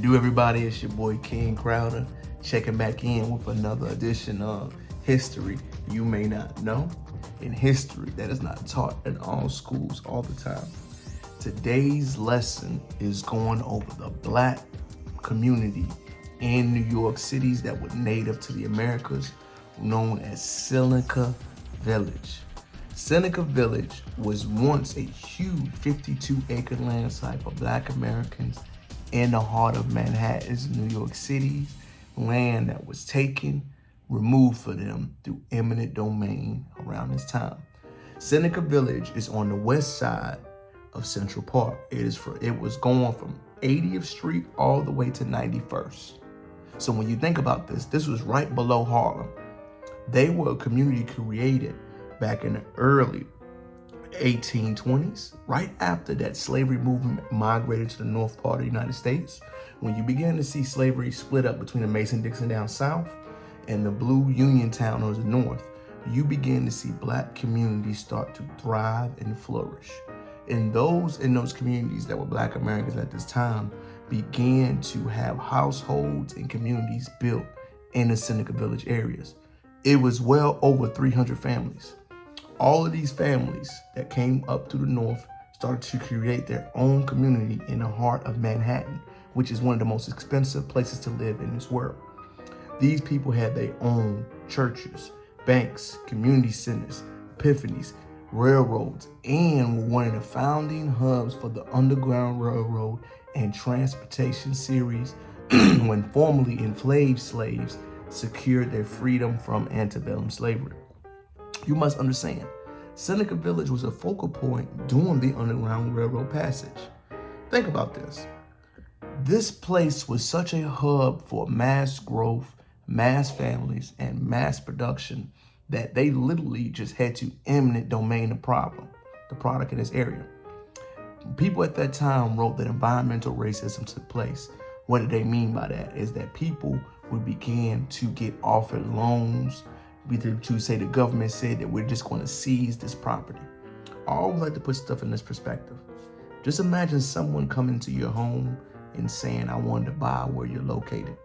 do, everybody? It's your boy King Crowder, checking back in with another edition of History You May Not Know. In history that is not taught in all schools all the time. Today's lesson is going over the Black community in New York cities that were native to the Americas, known as Seneca Village. Seneca Village was once a huge 52-acre land site for Black Americans in the heart of Manhattan's New York City, land that was taken, removed for them through eminent domain around this time. Seneca Village is on the west side of Central Park. It was going from 80th Street all the way to 91st. So when you think about this was right below Harlem. They were a community created back in the early 1820s, right after that slavery movement migrated to the north part of the United States. When you began to see slavery split up between the Mason-Dixon down south and the blue Union town on the north, you begin to see Black communities start to thrive and flourish. And those in those communities that were Black Americans at this time began to have households and communities built in the Seneca Village areas. It was well over 300 families. All of these families that came up to the north started to create their own community in the heart of Manhattan, which is one of the most expensive places to live in this world. These people had their own churches, banks, community centers, epiphanies, railroads, and were one of the founding hubs for the Underground Railroad and transportation series when formerly enslaved slaves secured their freedom from antebellum slavery. You must understand, Seneca Village was a focal point during the Underground Railroad passage. Think about this. This place was such a hub for mass growth, mass families, and mass production that they literally just had to eminent domain the product in this area. People at that time wrote that environmental racism took place. What did they mean by that? Is that people would begin to get offered loans to say the government said that we're just going to seize this property. I always like to put stuff in this perspective. Just imagine someone coming to your home and saying, I wanted to buy where you're located,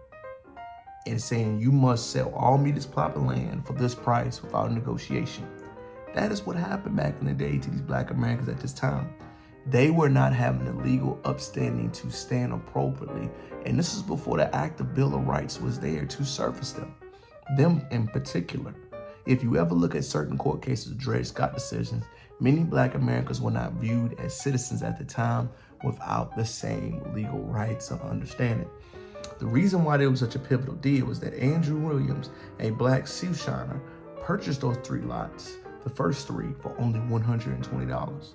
and saying you must sell all me this plot of land for this price without negotiation. That is what happened back in the day to these Black Americans at this time. They were not having the legal upstanding to stand appropriately. And this is before the active Bill of Rights was there to service them in particular. If you ever look at certain court cases, Dred Scott decisions, many Black Americans were not viewed as citizens at the time without the same legal rights or understanding. The reason why there was such a pivotal deal was that Andrew Williams, a Black shoeshiner, purchased those 3 lots, the first 3, for only $120.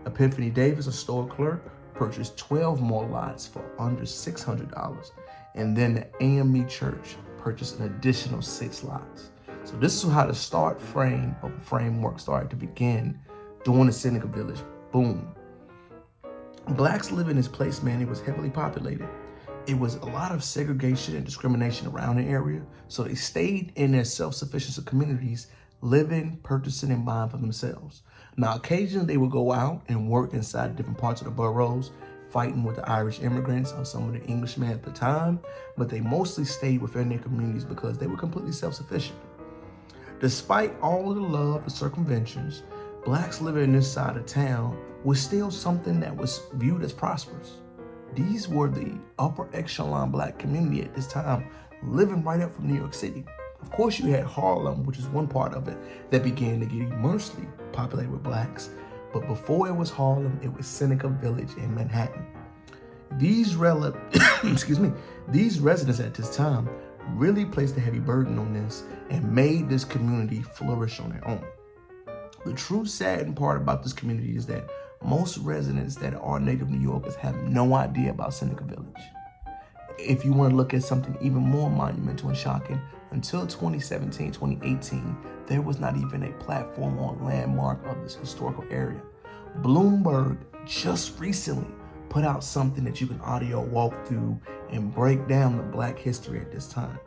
Epiphany Davis, a store clerk, purchased 12 more lots for under $600. And then the AME Church purchased an additional 6 lots. So this is how the framework started to begin during the Seneca Village boom. Blacks living in this place, man, it was heavily populated. It was a lot of segregation and discrimination around the area. So they stayed in their self-sufficiency communities, living, purchasing, and buying for themselves. Now, occasionally they would go out and work inside different parts of the boroughs, fighting with the Irish immigrants or some of the Englishmen at the time, but they mostly stayed within their communities because they were completely self-sufficient. Despite all of the love and circumventions, Blacks living in this side of town was still something that was viewed as prosperous. These were the upper echelon Black community at this time, living right up from New York City. Of course, you had Harlem, which is one part of it, that began to get immensely populated with Blacks. But before it was Harlem, it was Seneca Village in Manhattan. These residents at this time really placed a heavy burden on this and made this community flourish on their own. The true saddening part about this community is that most residents that are native New Yorkers have no idea about Seneca Village. If you want to look at something even more monumental and shocking, until 2017, 2018, there was not even a platform or landmark of this historical area. Bloomberg just recently put out something that you can audio walk through and break down the Black history at this time.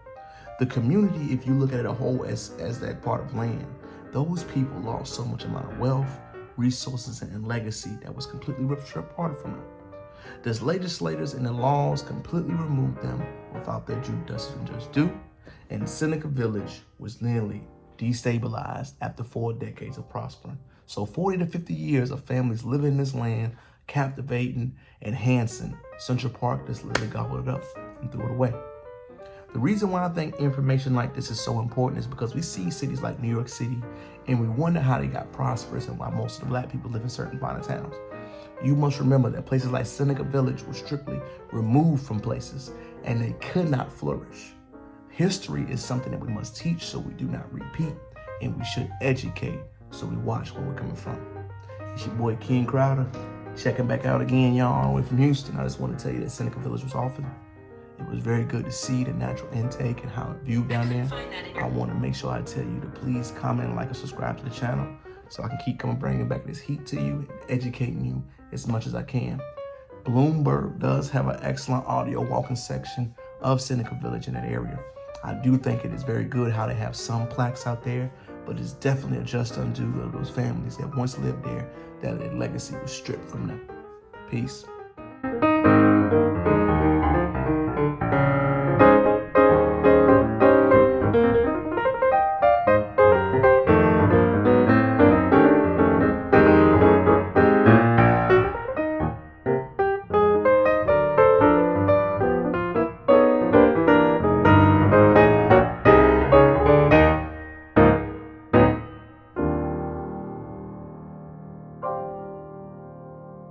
The community, if you look at it a whole as that part of land, those people lost so much amount of wealth, resources, and legacy that was completely ripped apart from them. The legislators and the laws completely removed them without their due just due, and Seneca Village was nearly destabilized after 4 decades of prospering. So 40 to 50 years of families living in this land, captivating, enhancing. Central Park just literally gobbled it up and threw it away. The reason why I think information like this is so important is because we see cities like New York City and we wonder how they got prosperous and why most of the black people live in certain part of towns. You must remember that places like Seneca Village were strictly removed from places and they could not flourish. History is something that we must teach so we do not repeat, and we should educate so we watch where we're coming from. It's your boy King Crowder, checking back out again, y'all, all the way from Houston. I just want to tell you that Seneca Village was offered. It was very good to see the natural intake and how it viewed down there. I want to make sure I tell you to please comment, like, and subscribe to the channel so I can keep bringing back this heat to you and educating you as much as I can. Bloomberg does have an excellent audio walking section of Seneca Village in that area. I do think it is very good how they have some plaques out there, but it's definitely a just undue of those families that once lived there, that their legacy was stripped from them. Peace.